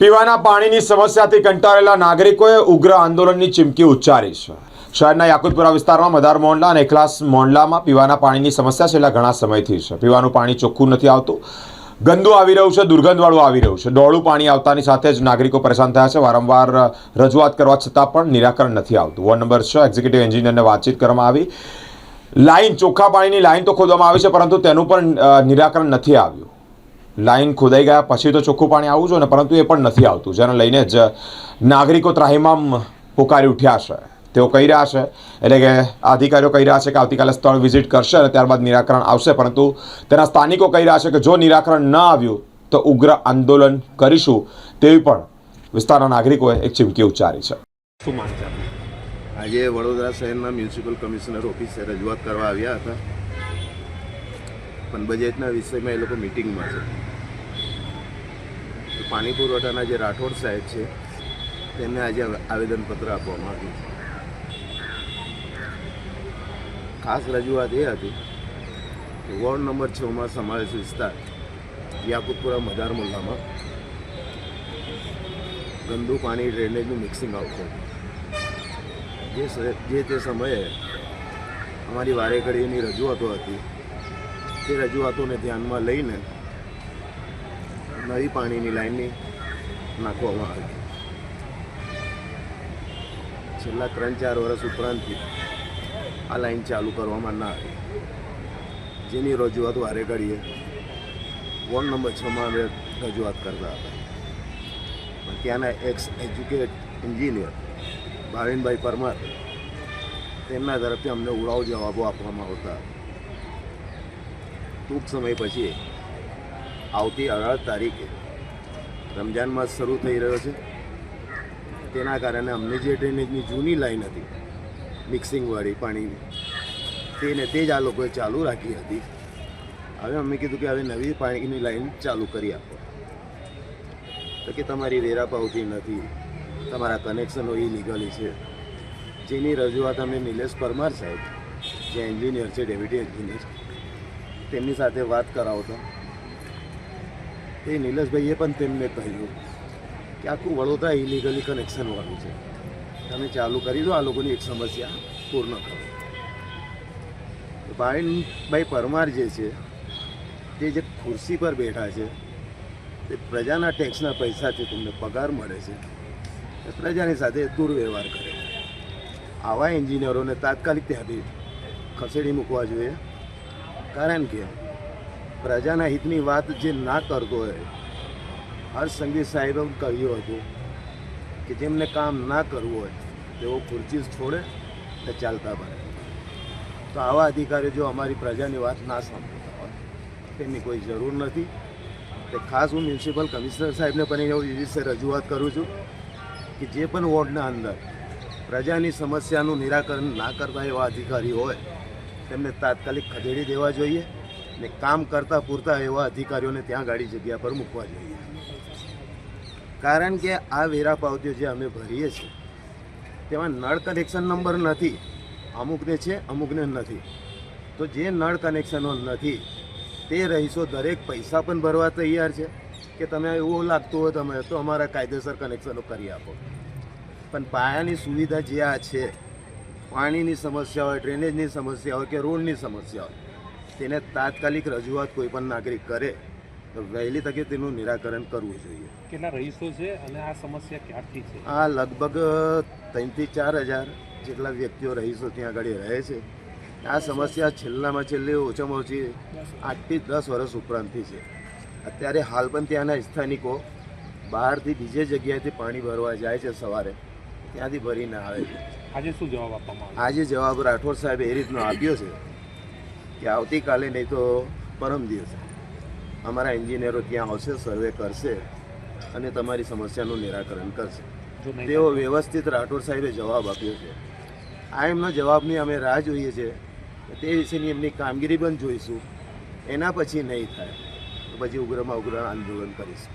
પીવાના પાણીની સમસ્યાથી કંટાળેલા નાગરિકોએ ઉગ્ર આંદોલનની ચીમકી ઉચ્ચારી છે। શહેરના યાકુતપુરા વિસ્તારમાં મદાર મોહલ્લા અને એકલાસ મોહલ્લામાં પીવાના પાણીની સમસ્યા છેલ્લા ઘણા સમયથી છે। પીવાનું પાણી ચોખ્ખું નથી આવતું, ગંદુ આવી રહ્યું છે, દુર્ગંધવાળું આવી રહ્યું છે। ડોળું પાણી આવતાની સાથે જ નાગરિકો પરેશાન થયા છે। વારંવાર રજૂઆત કરવા છતાં પણ નિરાકરણ નથી આવતું। વોર્ડ નંબર 6 એક્ઝિક્યુટિવ એન્જિનિયરને વાતચીત કરવામાં આવી। લાઈન ચોખ્ખા પાણીની લાઈન તો ખોદવામાં આવી છે, પરંતુ તેનું પણ નિરાકરણ નથી આવ્યું। લાઈન ખોદાઈ ગયા પછી તો ચોખ્ખું પાણી આવવું જોઈએ ને, પરંતુ એ પણ નથી આવતું, જેને લઈને જ નાગરિકો ત્રાહિમામ પોકારી ઉઠ્યા છે। તેઓ કહી રહ્યા છે, એટલે કે અધિકારીઓ કહી રહ્યા છે કે આવતીકાલે સ્થળ વિઝિટ કરશે અને ત્યારબાદ નિરાકરણ આવશે, પરંતુ તેના સ્થાનિકો કહી રહ્યા છે કે જો નિરાકરણ ન આવ્યું તો ઉગ્ર આંદોલન કરીશું, તેવી પણ વિસ્તારના નાગરિકોએ એક ચીમકી ઉચ્ચારી છે। શું માંગ છે આપની? આજે વડોદરા શહેરના મ્યુનિસિપલ કમિશનર ઓફિસે રજૂઆત કરવા આવ્યા હતા, પણ બજેટના વિષયમાં એ લોકો મિટિંગમાં છે। પાણી પુરવઠાના જે રાઠોડ સાહેબ છે તેમને આજે આવેદનપત્ર આપવામાં આવ્યું છે। ખાસ રજૂઆત એ હતી કે વોર્ડ નંબર 6માં સમાવેશ વિસ્તાર યાકુતપુરા મદાર મોહલ્લામાં ગંદુ પાણી ડ્રેનેજનું મિક્સિંગ આવતું જે તે સમયે અમારી વારેઘડીની રજૂઆતો હતી, તે રજૂઆતોને ધ્યાનમાં લઈને નવી પાણીની લાઈનની નાખવામાં આવી। છેલ્લા 3-4 વર્ષ ઉપરાંતથી આ લાઈન ચાલુ કરવામાં ના આવી, જેની રજૂઆત વારેઘડીએ વોર્ડ નંબર 6માં અમે રજૂઆત કરતા હતા। પણ ત્યાંના એક્સ એજ્યુકેટ એન્જિનિયર ભાવિનભાઈ પરમાર તેમના તરફથી અમને ઉડાવ જવાબો આપવામાં આવતા। ટૂંક સમય પછી આવતી 18 તારીખે રમજાન માસ શરૂ થઈ રહ્યો છે, તેના કારણે અમને જે ડ્રેનેજની જૂની લાઈન હતી મિક્સિંગવાળી પાણીની, તેને તે જ આ લોકોએ ચાલુ રાખી હતી। હવે અમે કીધું કે હવે નવી પાણીની લાઈન ચાલુ કરી આપો, તો કે તમારી વેરા પાવતી નથી, તમારા કનેક્શનો ઇલીગલી છે, જેની રજૂઆત અમે નિલેશ પરમાર સાહેબ જે એન્જિનિયર છે, ડેપ્યુટી એન્જિનિયર, તેમની સાથે વાત કરાવતા તે નિલેશભાઈએ પણ તેમને કહ્યું કે આખું વડોદરા ઇલીગલી કનેક્શનવાળું છે, તમે ચાલુ કરી દો, આ લોકોની એક સમસ્યા પૂર્ણ કરો। ભાવિનભાઈ પરમાર જે છે તે જે ખુરશી પર બેઠા છે, તે પ્રજાના ટેક્સના પૈસાથી તેમને પગાર મળે છે, એ પ્રજાની સાથે દુર્વ્યવહાર કરે છે। આવા એન્જિનિયરોને તાત્કાલિક ત્યાંથી ખસેડી મૂકવા જોઈએ, કારણ કે પ્રજાના હિતની વાત જે ના કરતો હોય, હર્ષ સંઘવી સાહેબે કહ્યું હતું કે જેમને કામ ના કરવું હોય તેઓ ખુરશી છોડે ને ચાલતા બને। તો આવા અધિકારીઓ જો અમારી પ્રજાની વાત ના સાંભળતા હોય તેમની કોઈ જરૂર નથી। તે ખાસ હું મ્યુનિસિપલ કમિશનર સાહેબને પણ એ વિશે રજૂઆત કરું છું કે જે પણ વોર્ડના અંદર પ્રજાની સમસ્યાનું નિરાકરણ ના કરતા એવા અધિકારી હોય તેમને તાત્કાલિક ખદેડી દેવા જોઈએ ને કામ કરતા પૂરતા એવા અધિકારીઓને ત્યાં ગાડી જગ્યા પર મૂકવા જોઈએ, કારણ કે આ વેરા પાવતીઓ જે અમે ભરીએ છીએ તેમાં નળ કનેક્શન નંબર નથી, અમુકને છે અમુકને નથી। તો જે નળ કનેક્શનો નથી તે રહીશો દરેક પૈસા પણ ભરવા તૈયાર છે કે તમે એવું લાગતું હોય તમે તો અમારા કાયદેસર કનેક્શનો કરી આપો, પણ પાયાની સુવિધા જે આ છે, પાણીની સમસ્યા હોય, ડ્રેનેજની સમસ્યા હોય કે રોડની સમસ્યા હોય, તેને તાત્કાલિક રજૂઆત કોઈ પણ નાગરિક કરે તો વહેલી તકે તેનું નિરાકરણ કરવું જોઈએ। કેટલા રહીશો છે અને આ સમસ્યા ક્યારથી છે? આ લગભગ 3 થી 4 હજાર જેટલા વ્યક્તિઓ રહીશો ત્યાં આગળ રહે છે। આ સમસ્યા છેલ્લામાં છેલ્લી ઓછામાં ઓછી 8 થી 10 વર્ષ ઉપરાંતથી છે। અત્યારે હાલ પણ ત્યાંના સ્થાનિકો બહારથી બીજે જગ્યાએથી પાણી ભરવા જાય છે, સવારે ત્યાંથી ભરીને આવે છે। આજે શું જવાબ આપવામાં આવ્યો? આજે જવાબ રાઠોડ સાહેબે એ રીતનો આપ્યો છે કે આવતીકાલે નહીં તો પરમ દિવસે અમારા એન્જિનિયરો ત્યાં આવશે, સર્વે કરશે અને તમારી સમસ્યાનું નિરાકરણ કરશે। તેઓ વ્યવસ્થિત રાઠોડ સાહેબે જવાબ આપ્યો છે। આ એમના જવાબની અમે રાહ જોઈએ છીએ, તે વિશેની એમની કામગીરી પણ જોઈશું। એના પછી નહીં થાય તો પછી ઉગ્રમાં ઉગ્ર આંદોલન કરીશું।